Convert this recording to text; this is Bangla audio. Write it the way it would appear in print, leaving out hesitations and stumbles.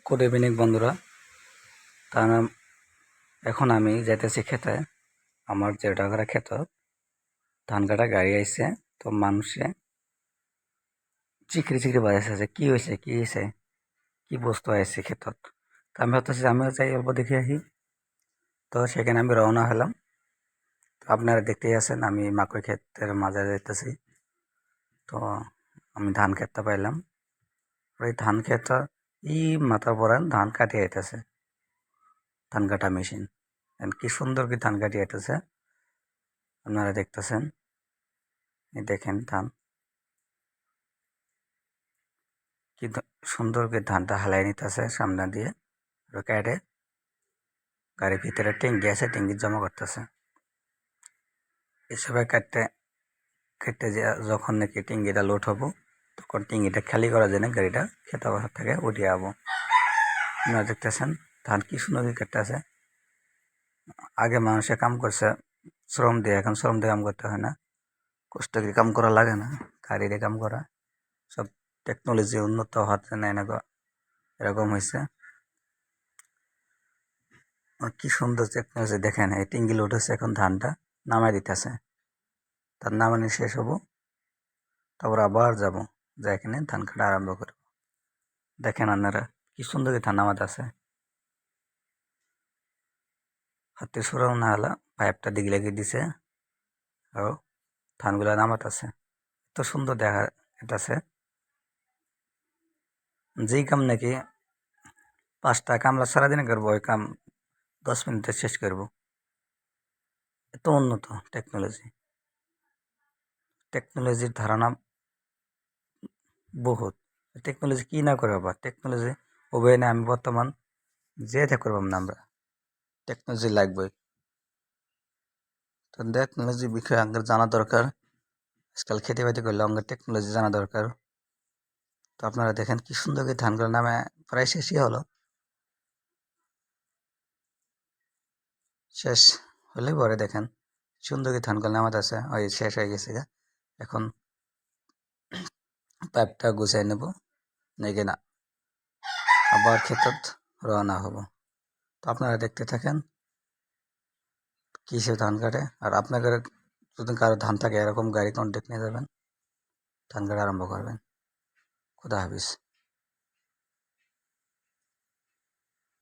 গুড ইভিনিং বন্ধুরা। তার এখন আমি যাইতেছি খেতে। আমার 0 টাকার ক্ষেত, ধান কাটা গাড়ি আইছে। তো মানুষে চিকরি চিকরি বাজাইছে, কি হয়েছে কি হয়েছে, কি বস্তু আইছে ক্ষেতত। তো আমি ভাবতেছি আমিও যাই অল্প দেখে আহি। তো সেখানে আমি রওনা হলাম। তো আপনারা দেখতেই আছেন আমি মাকড় ক্ষেতের মাঝে যাইতেছি। তো আমি ধান ক্ষেতটা পাইলাম। ওই ধান ক্ষেত ই মাথার পরান ধান কাটিয়ে আইতেছে, ধান কাটা মেশিন। কি সুন্দর কি ধান কাটিয়ে আইতেছে, আপনারা দেখতেছেন। এই দেখেন ধান কি সুন্দর করে ধানটা হালাই নিতেছে সামনে দিয়ে। কেটে গাড়ির ভিতরে ট্যাঙ্কি আছে, ট্যাঙ্কি জমা করতেছে। এসবে কাটতে কেটে যখন নাকি ট্যাঙ্কিটা লোড হবো, তখন ট্যাঙ্কিটা খালি করার জন্য গাড়িটা খেতে অবস্থা থেকে উঠিয়ে যাবো। আপনারা দেখতেছেন ধান কি সুন্দর কাটতে আছে। আগে মানুষে কাম করছে শ্রম দিয়ে, এখন শ্রম দিয়ে কাম করতে হয় না, কষ্ট করে কাম করা লাগে না, গাড়িতে কাম করা। সব টেকনোলজি উন্নত হওয়ার জন্য এরকম হয়েছে। কি সুন্দর টেকনোলজি দেখেন। এই টিঙ্গি লোড হচ্ছে, এখন ধানটা নামাই দিতেছে। তার নামানি শেষ হবো, তারপর আবার যাব, যা এখানে ধান কাটা আরম্ভ করব। দেখেন আপনারা কি সুন্দর ধান নামাতে আছে। হাতে সুরাও না হলা, পাইপটা দিকে লেগে দিছে আর ধানগুলা নামাতে আছে। এত সুন্দর দেখা যেতেছে। যেই কাম নাকি 5টা কামলা সারাদিনে করবো, ওই কাম 10 মিনিটে শেষ করব। এত উন্নত টেকনোলজি। টেকনোলজির ধারণা বহুত। টেকনোলজি কি না করে বাবা, টেকনোলজি অবহেলা আমি বর্তমান যে করবাম না আমরা, টেকনোলজি লাগবে। তো টেকনোলজির বিষয়ে আমাদের জানা দরকার। আজকাল খেতে বাতি করলে আমাদের টেকনোলজি জানা দরকার। তো আপনারা দেখেন কি সুন্দর করে ধানগুলো নামে প্রায় শেষই হলো। শেষ হলে পরে দেখেন সুন্দর করে ধানগুলো নামাতে আছে, ওই শেষ হয়ে গেছে। এখন পাইপটা গুছাই নেব, নাকি না আবার ক্ষেতত রওনা হব। তো আপনারা দেখতে থাকেন কিসে ধান কাটে। আর আপনাদের যদি কারো ধান থাকে এরকম গাড়ি কন্ট্যাক্ট নিয়ে যাবেন, ধান কাটা আরম্ভ করবেন। খুদা হাফিজ।